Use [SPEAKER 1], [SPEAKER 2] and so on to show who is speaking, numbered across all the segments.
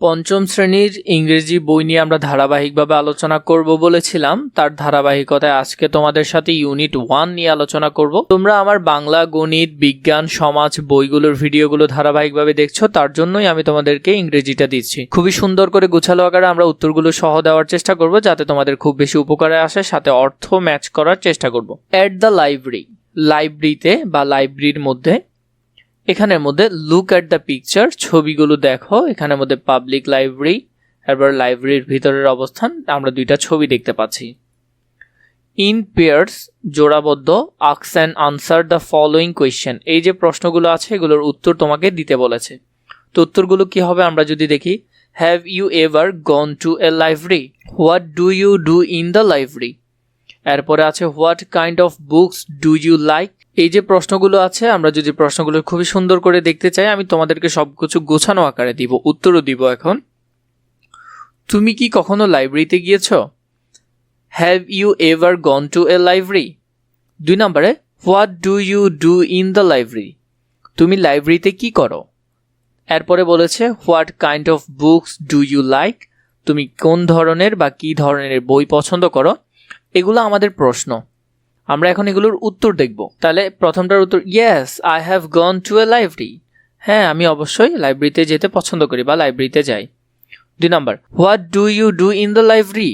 [SPEAKER 1] পঞ্চম শ্রেণীর ইংরেজি বই নিয়ে আমরা ধারাবাহিকভাবে আলোচনা করব বলেছিলাম। তার ধারাবাহিকতায় আজকে তোমাদের সাথে ইউনিট 1 নিয়ে আলোচনা করব। তোমরা আমার বাংলা, গণিত, বিজ্ঞান, সমাজ বইগুলোর ভিডিওগুলো ধারাবাহিকভাবে দেখছো, তার জন্যই আমি তোমাদেরকে ইংরেজিটা দিচ্ছি। খুবই সুন্দর করে গুছালো আকারে আমরা উত্তরগুলো সহ দেওয়ার চেষ্টা করব, যাতে তোমাদের খুব বেশি উপকারে আসে, সাথে অর্থ ম্যাচ করার চেষ্টা করব। অ্যাট দ্য লাইব্রেরি, লাইব্রেরিতে বা লাইব্রেরির মধ্যে, এখানের মধ্যে লুক অ্যাট দ্য পিকচার, ছবিগুলো দেখো। এখানের মধ্যে পাবলিক লাইব্রেরি, এবার লাইব্রেরির ভিতরের অবস্থান, আমরা দুইটা ছবি দেখতে পাচ্ছি। ইন পেয়ার্স, জোড়াবদ্ধ। Ask and answer the following question, এই যে প্রশ্নগুলো আছে এগুলোর উত্তর তোমাকে দিতে বলেছে। তো উত্তরগুলো কি হবে আমরা যদি দেখি। Have you ever gone to a library? What do you do in the library? এরপরে আছে what kind of books do you like? এই যে প্রশ্নগুলো আছে, আমরা যদি প্রশ্নগুলো খুবই সুন্দর করে দেখতে চাই, আমি তোমাদেরকে সবকিছু গোছানো আকারে দিব, উত্তরও দিব। এখন তুমি কি কখনো লাইব্রেরিতে গিয়েছো? Have you ever gone to a library? 2 নম্বরে what do you do in the library? তুমি লাইব্রেরিতে কি করো? এরপরে বলেছে what kind of books do you like? তুমি কোন ধরনের বা কি ধরনের বই পছন্দ করো? এগুলো আমাদের প্রশ্ন, আমরা এখন এগুলোর উত্তর দেখব। তাহলে প্রথমটার উত্তর yes I have gone to a library, হ্যাঁ আমি অবশ্যই লাইব্রেরিতে যেতে পছন্দ করি বা লাইব্রেরিতে যাই। 2 নম্বর what do you do in the library?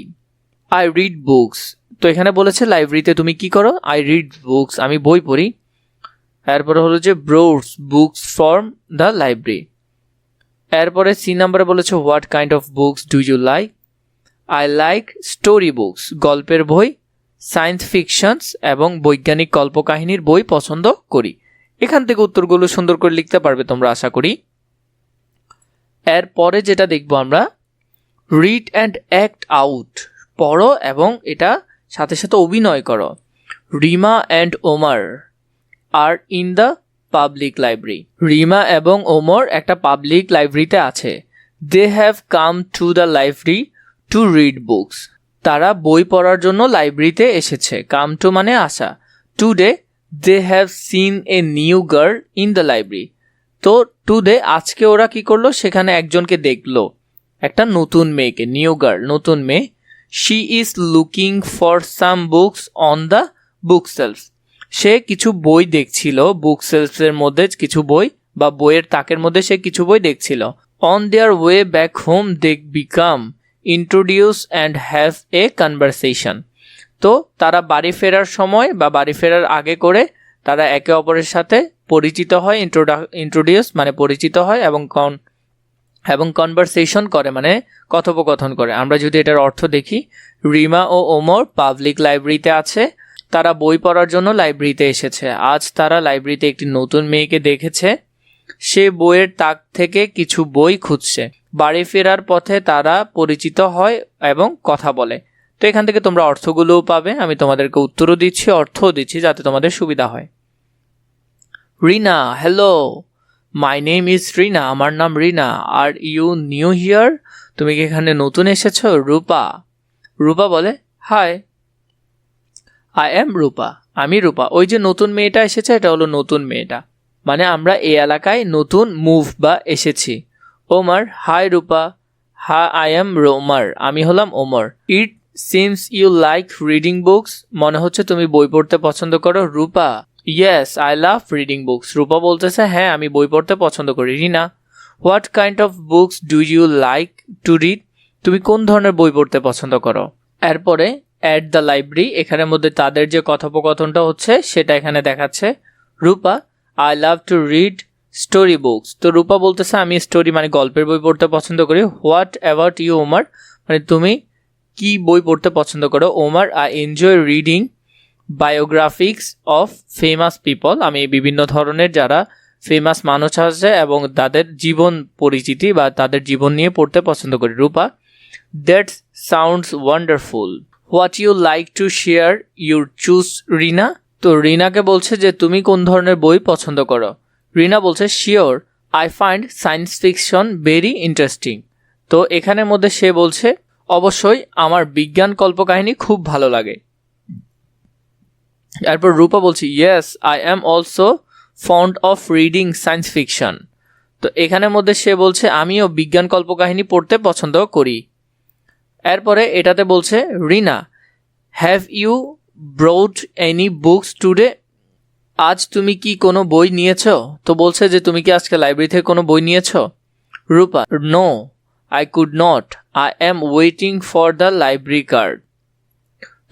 [SPEAKER 1] I read books. তো এখানে বলেছে লাইব্রেরিতে তুমি কি করো? আই রিড বুকস, আমি বই পড়ি। এরপরে হলো যে browse books from the library. এরপরে সি নাম্বারে বলেছে what kind of books do you like? I like story books, গল্পের বই, সায়েন্স ফিকশনস এবং বৈজ্ঞানিক কল্পকাহিনীর বই পছন্দ করি। এখান থেকে উত্তরগুলো সুন্দর করে লিখতে পারবে তোমরা, আশা করি। এরপরে যেটা দেখবো আমরা, রিড অ্যান্ড অ্যাক্ট আউট, পড়ো এবং এটা সাথে সাথে অভিনয় করো। Rima and Omar are in the public library. Rima এবং ওমর একটা পাবলিক লাইব্রেরিতে আছে। They have come to the library to read books, তারা বই পড়ার জন্য লাইব্রেরিতে এসেছে। কাম টু মানে আসা। Today they have seen a new girl in the library. তো টুডে আজকে ওরা কি করলো, সেখানে একজনকে দেখলো, একটা নতুন মেয়েকে, নিউ গার্ল, নতুন মেয়ে। She is looking for some books on the book shelf, সে কিছু বই দেখছিল, বুক সেলফের মধ্যে কিছু বই বা বইয়ের তাকের মধ্যে সে কিছু বই দেখছিল। On their way back home they became introduce and have a conversation. তো তারা বাড়ি ফেরার সময় বা বাড়ি ফেরার আগে করে তারা একে অপরের সাথে পরিচিত হয়। ইন্ট্রোডিউস মানে পরিচিত হয় এবং কনভারসেশন করে মানে কথোপকথন করে। আমরা যদি এটার অর্থ দেখি, রিমা ও ওমর পাবলিক লাইব্রেরিতে আছে, তারা বই পড়ার জন্য লাইব্রেরিতে এসেছে। আজ তারা লাইব্রেরিতে একটি নতুন মেয়েকে দেখেছে, সে বইয়ের তাক থেকে কিছু বই খুঁজছে। বাড়ি ফেরার পথে তারা পরিচিত হয় এবং কথা বলে। তো এখান থেকে তোমরা অর্থগুলোও পাবে, আমি তোমাদেরকে উত্তরও দিচ্ছি, অর্থও দিচ্ছি, যাতে তোমাদের সুবিধা হয়। রিনা, হ্যালো, মাই নেম ইজ রিনা, আমার নাম রিনা। আর ইউ নিউ হিয়ার, তুমি কি এখানে নতুন এসেছো? রূপা, রূপা বলে হাই, আই এম রূপা, আমি রূপা। ওই যে নতুন মেয়েটা এসেছে, এটা হলো নতুন মেয়েটা, মানে আমরা এই এলাকায় নতুন মুভ বা এসেছি। ওমর, হাই রূপা, হ্যাঁ আই এম ওমর, আমি হলাম Omar. It seems you like reading books, মনে হচ্ছে তুমি বই পড়তে পছন্দ করো। Rupa, yes I love reading books, Rupa বলতেছে হ্যাঁ আমি বই পড়তে পছন্দ করি। Rina, what kind of books do you like to read, তুমি কোন ধরনের বই পড়তে পছন্দ করো? এরপরে অ্যাট দ্য লাইব্রেরি, এখানের মধ্যে তাদের যে কথোপকথনটা হচ্ছে সেটা এখানে দেখাচ্ছে। Rupa, I love to read story books, তো রূপা বলতেছে আমি স্টোরি মানে গল্পের বই পড়তে পছন্দ করি। হোয়াট অ্যাবাউট ইউ ওমর, মানে তুমি কি বই পড়তে পছন্দ করো? Omar, I enjoy reading বায়োগ্রাফিক্স of famous people, আমি বিভিন্ন ধরনের যারা ফেমাস মানুষ আছে এবং তাদের জীবন পরিচিতি বা তাদের জীবন নিয়ে পড়তে পছন্দ করি। Rupa, that sounds wonderful, what you like to share your choose Rina, তো রিনাকে বলছে যে তুমি কোন ধরনের বই পছন্দ করো। রিনা বলছে sure I find science fiction very interesting, তো এখানের মধ্যে সে বলছে অবশ্যই আমার বিজ্ঞান কল্পকাহিনী খুব ভালো লাগে। এরপর রূপা বলছে yes I am also fond of reading science fiction, তো এখানের মধ্যে সে বলছে আমিও বিজ্ঞান কল্পকাহিনী পড়তে পছন্দ করি। এরপরে এটাতে বলছে Rina, have you borrowed any books today? আজ তুমি কি কোনো বই নিয়েছো? তো বলছে যে তুমি কি আজকে লাইব্রেরি থেকে কোনো বই নিয়েছো? Rupa, no I could not, I am waiting for the library card.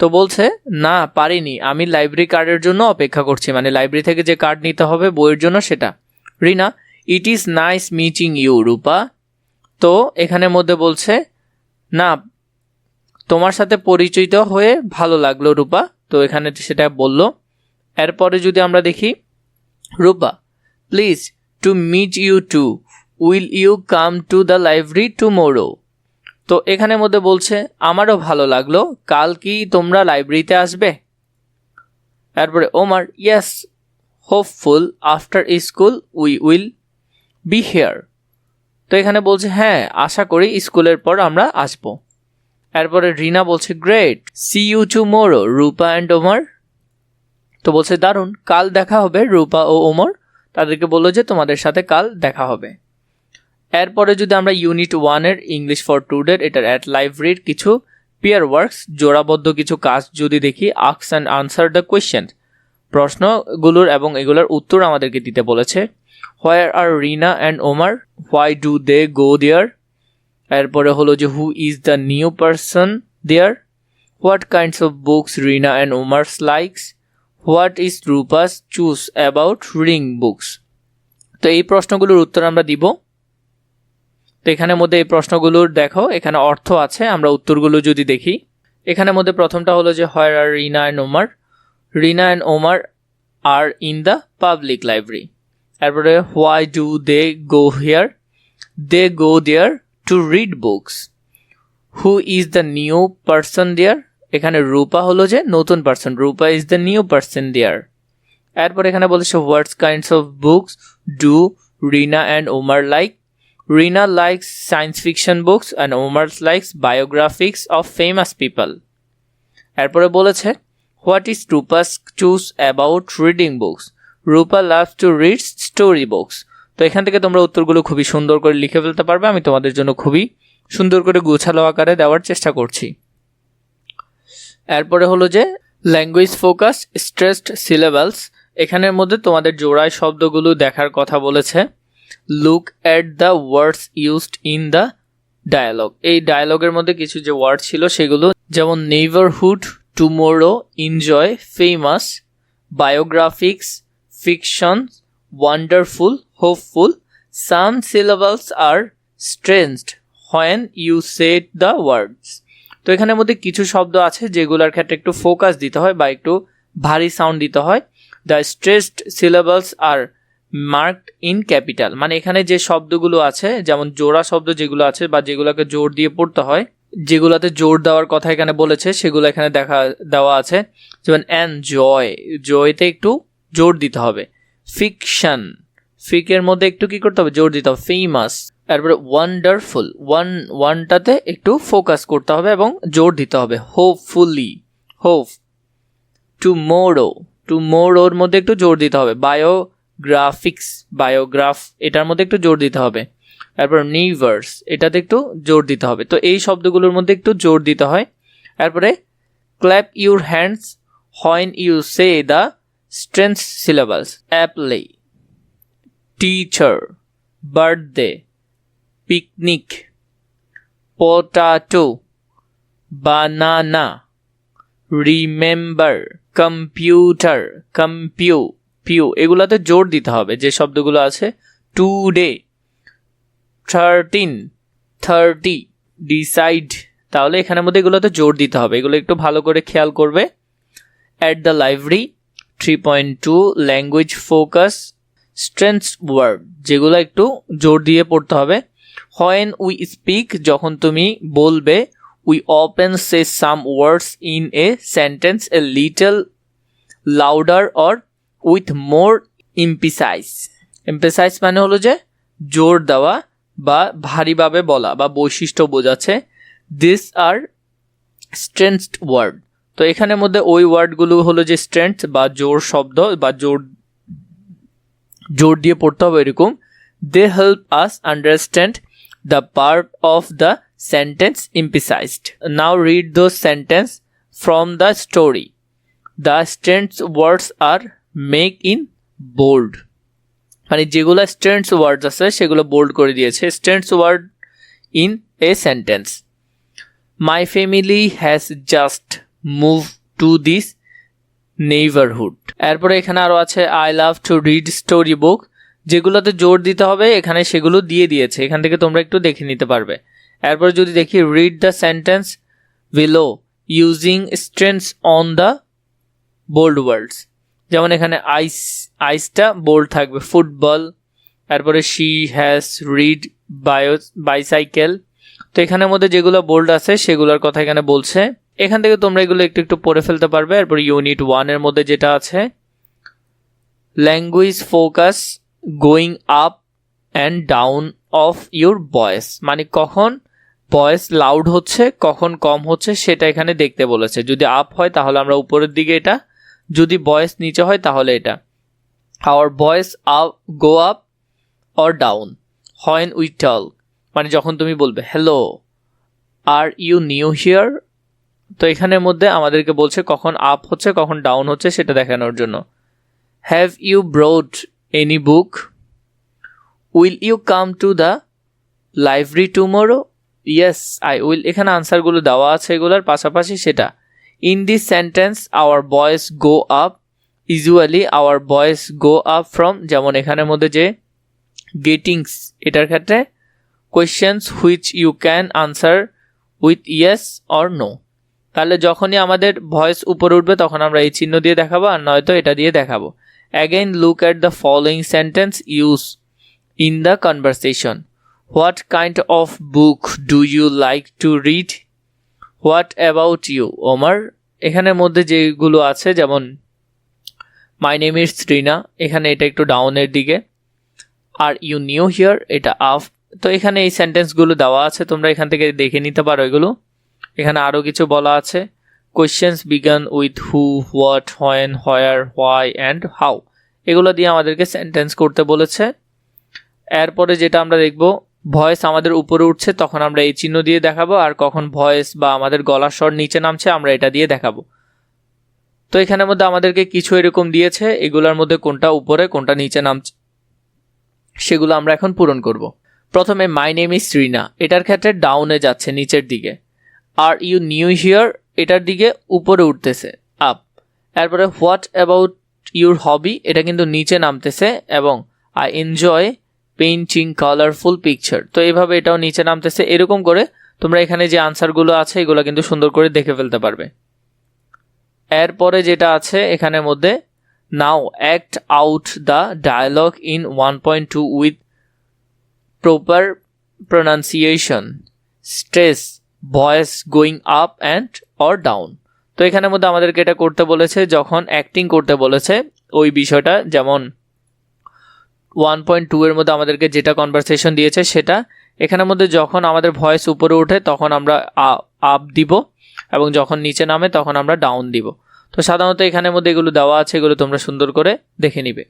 [SPEAKER 1] তো বলছে না পারিনি, আমি লাইব্রেরি কার্ডের জন্য অপেক্ষা করছি, মানে লাইব্রেরি থেকে যে কার্ড নিতে হবে বইয়ের জন্য সেটা। Rina, it is nice meeting you Rupa. তো এখানের মধ্যে বলছে না তোমার সাথে পরিচিত হয়ে ভালো লাগলো রূপা। তো এখানে সেটা বলল। এরপরে যদি আমরা দেখি Rupa, please to meet you too, will you come to the library tomorrow? তো এখানের মধ্যে বলছে আমারও ভালো লাগলো, কাল কি তোমরা লাইব্রেরিতে আসবে? তারপরে Omar, yes hopeful after school we will be here. তো এখানে বলছে হ্যাঁ আশা করি স্কুলের পর আমরা আসবো। এরপরে রিনা বলছে great, see you tomorrow Rupa and Omar. তো বলছে দারুণ, কাল দেখা হবে রূপা ও ওমর। তাদেরকে বললো যে তোমাদের সাথে কাল দেখা হবে। এরপরে যদি আমরা ইউনিট 1-এর ইংলিশ ফর টুডে এটার অ্যাট লাইব্রেরির কিছু পেয়ার ওয়ার্কস জোড়াবদ্ধ কিছু কাজ যদি দেখি, ask and answer the question, প্রশ্নগুলোর এবং এগুলোর উত্তর আমাদেরকে দিতে বলেছে। Where are Rina and Omar, why do they go there? এরপরে হলো যে who is the new person there? What kinds of books Rina and Omar's likes? What is Rupa's choose about reading books? তো এই প্রশ্নগুলোর উত্তর আমরা দিব। তো এখানের মধ্যে এই প্রশ্নগুলোর দেখো এখানে অর্থ আছে, আমরা উত্তরগুলো যদি দেখি। এখানের মধ্যে প্রথমটা হলো যে where are Rina and Omar? Rina and Omar are in the public library. তারপরে why do they go here? They go there to read books. Who is the new person there? এখানে রূপা হলো যে নতুন person, Rupa is the new person there. এরপর এখানে বলেছে what's kinds of books do Rina and Omar like? Rina likes science fiction books and Omar likes biographies of famous people. এরপরে বলেছে what is Rupa's choose about reading books? Rupa loves to read story books. তো এখান থেকে তোমরা উত্তরগুলো খুবই সুন্দর করে লিখে ফেলতে পারবে। আমি তোমাদের জন্য খুবই সুন্দর করে গোছালো আকারে দেওয়ার চেষ্টা করছি। এরপরে হলো যে ল্যাঙ্গুয়েজ ফোকাস স্ট্রেসড সিলেবালস। এখানের মধ্যে তোমাদের জোড়ায় শব্দগুলো দেখার কথা বলেছে। Look at the words used in the dialogue. এই ডায়ালগের মধ্যে কিছু যে ওয়ার্ড ছিল সেগুলো যেমন neighbourhood, tomorrow, enjoy, famous, biographics, fiction, wonderful, hopeful. Some syllables are stressed when you said the words. তো এখানের মধ্যে কিছু শব্দ আছে যেগুলোর ক্ষেত্রে একটু ফোকাস দিতে হয় বা একটু ভারী সাউন্ড দিতে হয়। The stressed syllables are marked in capital, মানে এখানে যে শব্দগুলো আছে যেমন জোড়া শব্দ যেগুলো আছে বা যেগুলোকে জোর দিয়ে পড়তে হয়, যেগুলোতে জোর দেওয়ার কথা এখানে বলেছে সেগুলো এখানে দেওয়া আছে। যেমন এনজয়, জয়তে একটু জোর দিতে হবে। ফিকশন, ফিকের মধ্যে একটু কি করতে হবে, জোর দিতে হবে। ফেমাস, তারপরে ওয়ান্ডারফুল, ওয়ানটাতে একটু ফোকাস করতে হবে এবং জোর দিতে হবে। Hopefully, hope. টুমোরো, টুমোরোর মধ্যে একটু জোর দিতে হবে। বায়োগ্রাফিক্স, বায়োগ্রাফ, এটার মধ্যে একটু জোর দিতে হবে। তারপর নিভার্স, এটাতে একটু জোর দিতে হবে। তো এই শব্দগুলোর মধ্যে একটু জোর দিতে হয়। তারপরে clap your hands when you say the stressed syllables. Apply, teacher, birthday, picnic, potato, banana, remember, computer, pew, এগুলাতে জোর দিতে হবে যে শব্দগুলো আছে। টুডে, 13, 30, ডিসাইড, তাহলে এখানের মধ্যে এগুলোতে জোর দিতে হবে। এগুলো একটু ভালো করে খেয়াল করবে। At the library 3.2 language focus strength word, যেগুলো একটু জোর দিয়ে পড়তে হবে। হোয়েন উই স্পিক, যখন তুমি বলবে। We open say some words in a sentence a little louder or with more emphasise. Emphasise মানে হলো যে জোর দেওয়া বা ভারীভাবে বলা বা বৈশিষ্ট্য বোঝাচ্ছে। This are strength word. তো এখানের মধ্যে ওই ওয়ার্ডগুলো হলো যে স্ট্রেংথ বা জোর শব্দ বা জোর দিয়ে পড়তে হবে এরকম। They help us understand the part of the sentence emphasized. Now read those sentences from the story. The strange words are make in bold. মানে যেগুলো স্ট্রেন্স ওয়ার্ডস আছে সেগুলো বোল্ড করে দিয়েছে। Stress word in a sentence. My family has just move to this neighbourhood. এরপরে এখানে আরও আছে I love to read story book. যেগুলোতে জোর দিতে হবে এখানে সেগুলো দিয়ে দিয়েছে, এখান থেকে তোমরা একটু দেখে নিতে পারবে। এরপরে যদি দেখি read the sentence below using stress on the bold words. যেমন এখানে আইসটা বোল্ড থাকবে, ফুটবল। তারপরে শি হ্যাজ রিড বাইসাইকেল। তো এখানের মধ্যে যেগুলো বোল্ড আছে সেগুলোর কথা এখানে বলছে। এখান থেকে তোমরা এগুলো একটু একটু পড়ে ফেলতে পারবে। এরপর ইউনিট 1 এর মধ্যে যেটা আছে language focus going up and down of your voice, মানে কখন ভয়েস লাউড হচ্ছে কখন কম হচ্ছে সেটা এখানে দেখতে বলেছে। যদি আপ হয় তাহলে আমরা উপরের দিকে এটা, যদি ভয়েস নিচে হয় তাহলে এটা। Our voice go up or down when we talk, মানে যখন তুমি বলবে hello are you new here. তো এখানের মধ্যে আমাদেরকে বলছে কখন আপ হচ্ছে কখন ডাউন হচ্ছে সেটা দেখানোর জন্য। Have you brought any book, will you come to the library tomorrow, yes I will. এখানে আনসারগুলো দেওয়া আছে এগুলোর পাশাপাশি সেটা। In this sentence our voice go up, usually our voice go up from, যেমন এখানের মধ্যে যে গেটিংস এটার ক্ষেত্রে questions which you can answer with yes or no. তাহলে যখনই আমাদের ভয়েস উপরে উঠবে তখন আমরা এই চিহ্ন দিয়ে দেখাবো, আর নয়তো এটা দিয়ে দেখাবো। Again look at the following sentence use in the conversation. What kind of book do you like to read, what about you Omar. এখানের মধ্যে যেগুলো আছে যেমন মাই নেম ইজ রিনা, এখানে এটা একটু ডাউনের দিকে। আর ইউ নিউ হিয়ার এটা আপ। তো এখানে এই সেন্টেন্সগুলো দেওয়া আছে, তোমরা এখান থেকে দেখে নিতে পারো এগুলো। এখানে আরও কিছু বলা আছে। Questions began with who, what, when, where, why and how, এগুলো দিয়ে আমাদেরকে সেন্টেন্স করতে বলেছে। এরপরে যেটা আমরা দেখব ভয়েস আমাদের উপরে উঠছে তখন আমরা এই চিহ্ন দিয়ে দেখাবো, আর কখন ভয়েস বা আমাদের গলার স্বর নিচে নামছে আমরা এটা দিয়ে দেখাবো। তো এখানের মধ্যে আমাদেরকে কিছু এরকম দিয়েছে, এগুলোর মধ্যে কোনটা উপরে কোনটা নিচে নামছে সেগুলো আমরা এখন পূরণ করব। প্রথমে মাই নেম ইজ রিনা, এটার ক্ষেত্রে ডাউনে যাচ্ছে নিচের দিকে। আর ইউ নিউ হিয়ার এটার দিকে উপরে উঠতেছে আপ। এরপরে হোয়াট অ্যাবাউট ইউর হবি এটা কিন্তু নিচে নামতেছে, এবং I enjoy painting colourful picture, তো এইভাবে এটাও নিচে নামতেছে। এরকম করে তোমরা এখানে যে আনসারগুলো আছে এগুলো কিন্তু সুন্দর করে দেখে ফেলতে পারবে। এরপরে যেটা আছে এখানের মধ্যে now act out the dialogue in 1.2 with proper pronunciation, stress, voice going up and or down. তো এখানের মধ্যে আমাদেরকে এটা করতে বলেছে যখন অ্যাক্টিং করতে বলেছে ওই বিষয়টা, যেমন 1.2 এর মধ্যে আমাদেরকে যেটা কনভারসেশন দিয়েছে সেটা। এখানের মধ্যে যখন আমাদের ভয়েস উপরে ওঠে তখন আমরা আপ দিব, এবং যখন নিচে নামে তখন আমরা ডাউন দিব। তো সাধারণত এখানের মধ্যে এগুলো দেওয়া আছে, এগুলো তোমরা সুন্দর করে দেখে নিবে।